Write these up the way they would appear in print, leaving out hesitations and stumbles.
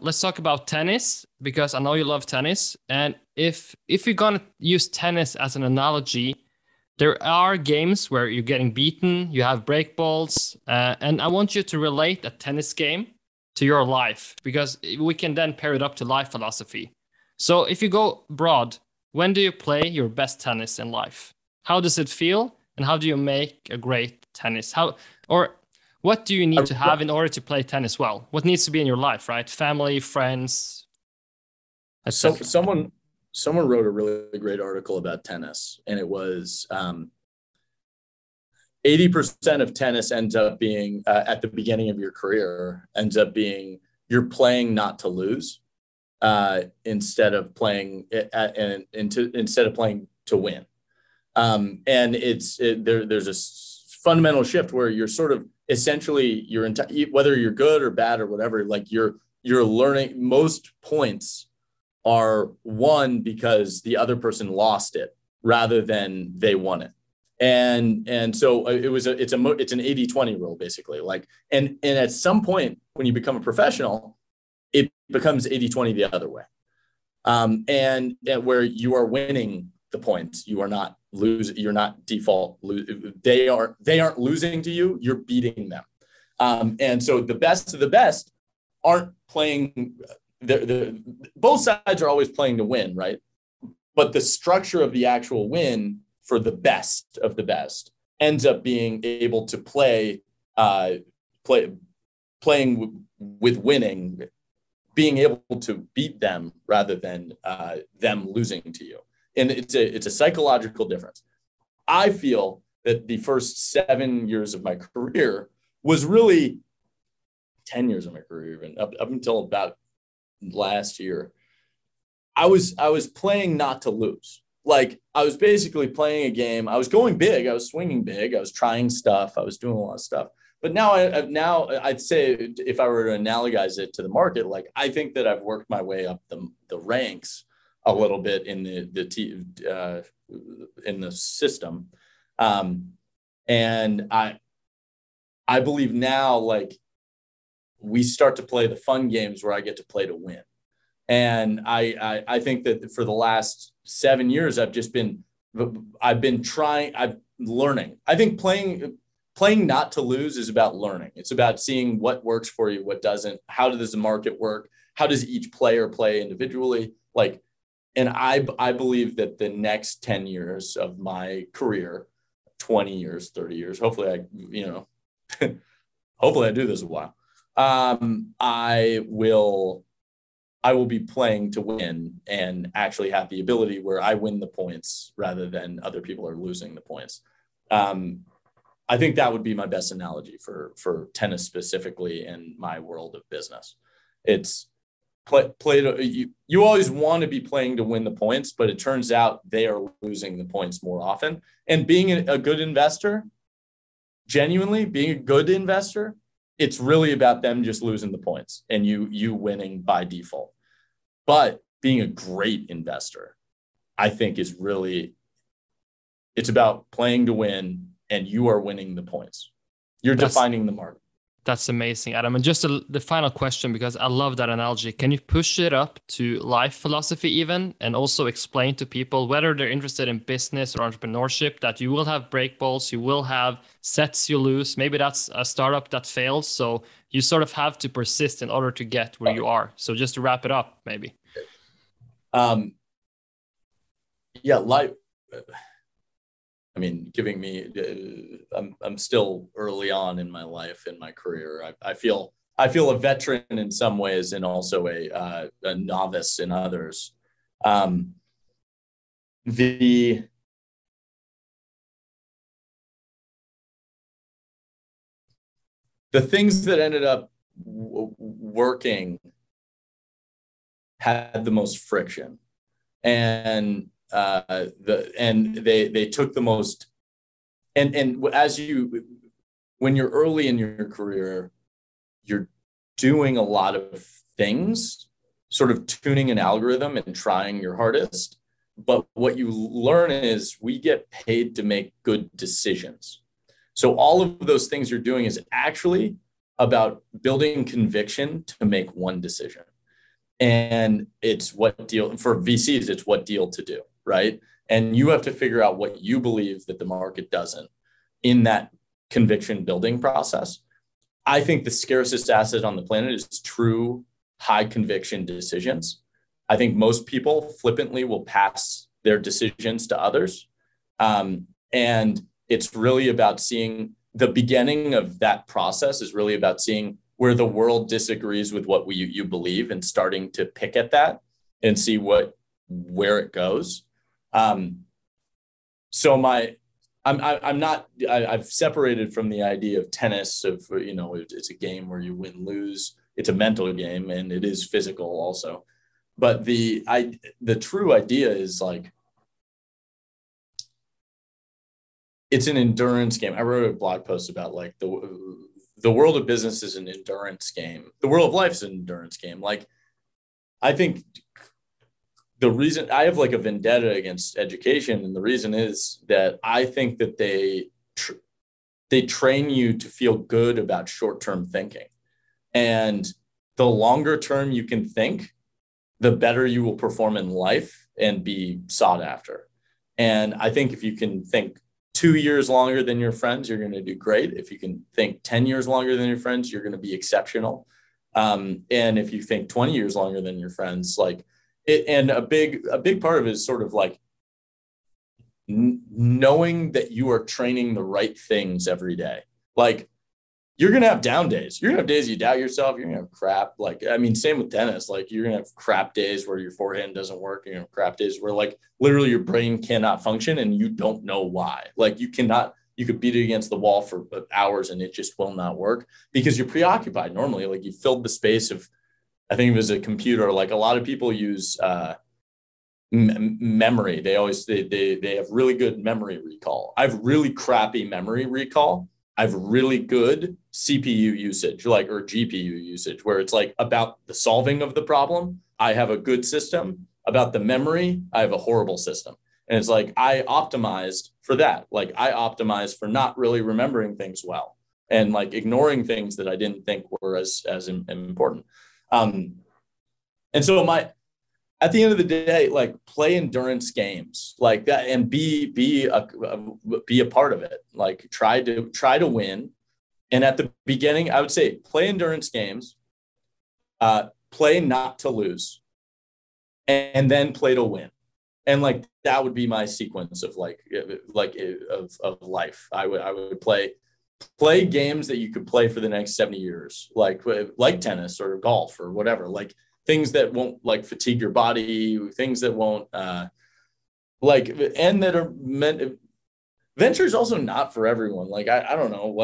let's talk about tennis, because I know you love tennis. And if you're gonna use tennis as an analogy, there are games where you're getting beaten, you have break balls, and I want you to relate a tennis game to your life, because we can then pair it up to life philosophy. So if you go broad, when do you play your best tennis in life? How does it feel? And how do you make a great tennis? Or what do you need to have in order to play tennis well? What needs to be in your life, right? Family, friends, So etc. someone wrote a really great article about tennis, and it was 80% of tennis ends up being at the beginning of your career ends up being you're playing not to lose instead of playing instead of playing to win. And there's a fundamental shift where you're sort of essentially whether you're good or bad or whatever, like you're learning. Most points are won because the other person lost it rather than they won it. And so it's an 80-20 rule basically. Like, and at some point when you become a professional, it becomes 80-20 the other way. And where you are winning the points, you are not losing. You're not default. They aren't losing to you. You're beating them. And so the best of the best aren't playing. Both sides are always playing to win, right? But the structure of the actual win for the best of the best ends up being able to playing with winning, being able to beat them rather than them losing to you. And it's a psychological difference. I feel that the first 7 years of my career was really 10 years of my career, even up until about last year. I was playing not to lose. Like, I was basically playing a game. I was going big. I was swinging big. I was trying stuff. I was doing a lot of stuff. But now I'd say, if I were to analogize it to the market, like, I think that I've worked my way up the ranks a little bit in the system, and I believe now, like, we start to play the fun games where I get to play to win. And I think that for the last 7 years, I've learning. I think playing not to lose is about learning. It's about seeing what works for you, what doesn't. How does the market work? How does each player play individually? Like, and I believe that the next 10 years of my career, 20 years, 30 years, hopefully hopefully I do this a while. I will be playing to win and actually have the ability where I win the points rather than other people are losing the points. I think that would be my best analogy for tennis specifically in my world of business. It's you always want to be playing to win the points, but it turns out they are losing the points more often. And being a good investor, genuinely being a good investor, it's really about them just losing the points and you winning by default. But being a great investor, I think, it's about playing to win, and you are winning the points. You're defining the market. That's amazing, Adam. And just the final question, because I love that analogy. Can you push it up to life philosophy even, and also explain to people, whether they're interested in business or entrepreneurship, that you will have break balls, you will have sets you lose. Maybe that's a startup that fails. So you sort of have to persist in order to get where you are. So just to wrap it up, maybe. Yeah, life. I mean, I'm still early on in my life, in my career. I feel a veteran in some ways, and also a novice in others. The things that ended up working had the most friction, and they took the most, and when you're early in your career, you're doing a lot of things, sort of tuning an algorithm and trying your hardest. But what you learn is we get paid to make good decisions. So all of those things you're doing is actually about building conviction to make one decision. And it's what deal for VCs, it's what deal to do, right? And you have to figure out what you believe that the market doesn't in that conviction building process. I think the scarcest asset on the planet is true high conviction decisions. I think most people flippantly will pass their decisions to others. And it's really about seeing the beginning of that process is really about seeing where the world disagrees with what you believe and starting to pick at that and see where it goes. I've separated from the idea of tennis of, it's a game where you win, lose. It's a mental game and it is physical also. But the true idea is like, it's an endurance game. I wrote a blog post about like the world of business is an endurance game. The world of life is an endurance game. Like, I think the reason I have like a vendetta against education, and the reason is that I think that they train you to feel good about short-term thinking. And the longer term you can think, the better you will perform in life and be sought after. And I think if you can think 2 years longer than your friends, you're going to do great. If you can think 10 years longer than your friends, you're going to be exceptional. And if you think 20 years longer than your friends, like it, and a big part of it is sort of like knowing that you are training the right things every day. Like, you're going to have down days. You're going to have days you doubt yourself. You're going to have crap. Like, I mean, same with tennis. Like, you're going to have crap days where your forehand doesn't work. You're going to have crap days where like literally your brain cannot function and you don't know why. Like, you could beat it against the wall for hours and it just will not work because you're preoccupied normally. Like, you filled the space of, I think it was a computer. Like, a lot of people use memory. They have really good memory recall. I have really crappy memory recall. I have really good CPU usage, like, or GPU usage, where it's like about the solving of the problem. I have a good system. About the memory, I have a horrible system. And it's like, I optimized for that. Like, I optimized for not really remembering things well and like ignoring things that I didn't think were as important. And so at the end of the day, like, play endurance games like that and be a part of it. Like, try to win. And at the beginning, I would say play endurance games, play not to lose, and then play to win. And like, that would be my sequence of of life. I would play games that you could play for the next 70 years, like tennis or golf or whatever, like things that won't like fatigue your body, things that won't and that are meant. Venture is also not for everyone. Like, I don't know,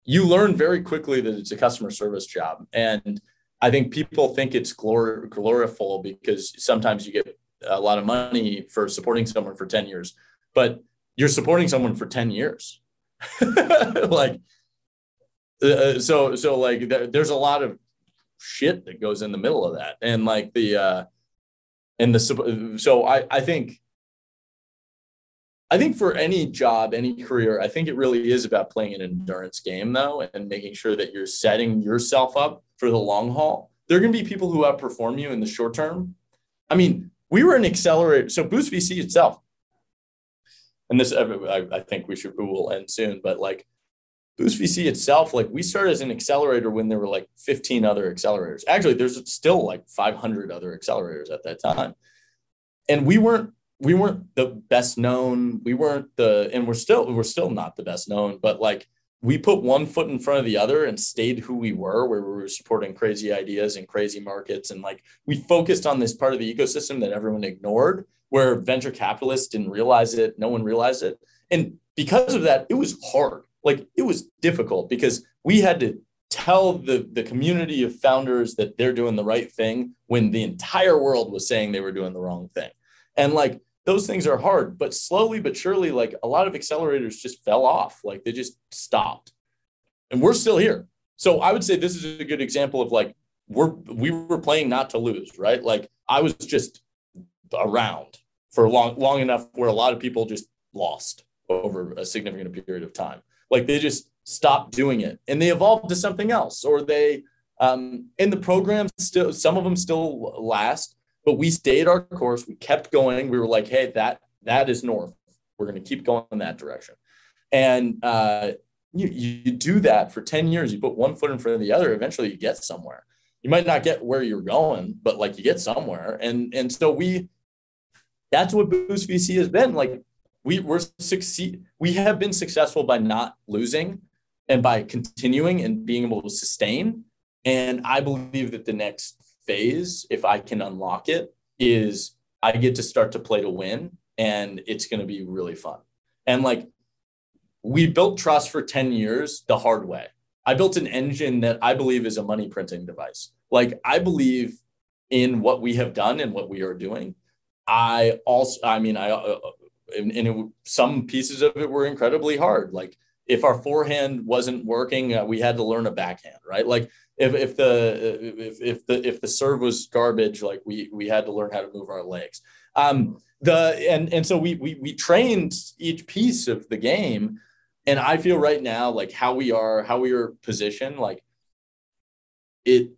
you learn very quickly that it's a customer service job. And I think people think it's gloriful because sometimes you get a lot of money for supporting someone for 10 years, but you're supporting someone for 10 years. Like, so like there's a lot of shit that goes in the middle of that. And like so I think for any job, any career, I think it really is about playing an endurance game though, and making sure that you're setting yourself up for the long haul. There are going to be people who outperform you in the short term. I mean, we were an accelerator. So Boost VC itself, and this, I think we will end soon, but like Boost VC itself, like, we started as an accelerator when there were like 15 other accelerators. Actually, there's still like 500 other accelerators at that time. And we weren't the best known. And we're still not the best known, but like, we put one foot in front of the other and stayed who we were, where we were supporting crazy ideas and crazy markets. And like, we focused on this part of the ecosystem that everyone ignored, where venture capitalists didn't realize it. No one realized it. And because of that, it was hard. Like, it was difficult because we had to tell the community of founders that they're doing the right thing when the entire world was saying they were doing the wrong thing. And like, those things are hard, but slowly but surely, like, a lot of accelerators just fell off. Like, they just stopped, and we're still here. So I would say this is a good example of like, we were playing not to lose, right? Like, I was just around for long enough where a lot of people just lost over a significant period of time. Like, they just stopped doing it and they evolved to something else, or they And the programs still, some of them still last, but we stayed our course. We kept going. We were like, hey, that is north. We're going to keep going in that direction. And you do that for 10 years. You put one foot in front of the other. Eventually you get somewhere. You might not get where you're going, but like you get somewhere. And so that's what Boost VC has been. Like we have been successful by not losing and by continuing and being able to sustain. And I believe that the next phase, if I can unlock it, is I get to start to play to win, and it's going to be really fun. And like, we built trust for 10 years the hard way. I built an engine that I believe is a money printing device. Like, I believe in what we have done and what we are doing. Some pieces of it were incredibly hard. Like, if our forehand wasn't working, we had to learn a backhand, right? Like, if the serve was garbage, like we had to learn how to move our legs. So we trained each piece of the game, and I feel right now like how we are positioned, like at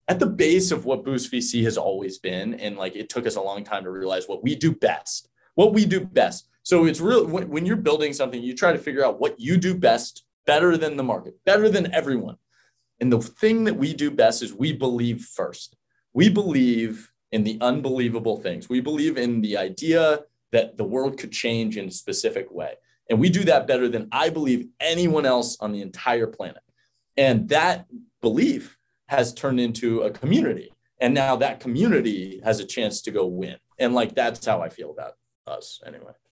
the base of what Boost VC has always been, and like it took us a long time to realize what we do best. So it's real when you're building something, you try to figure out what you do best, better than the market, better than everyone. And the thing that we do best is we believe first. We believe in the unbelievable things. We believe in the idea that the world could change in a specific way. And we do that better than I believe anyone else on the entire planet. And that belief has turned into a community. And now that community has a chance to go win. And like, that's how I feel about us anyway.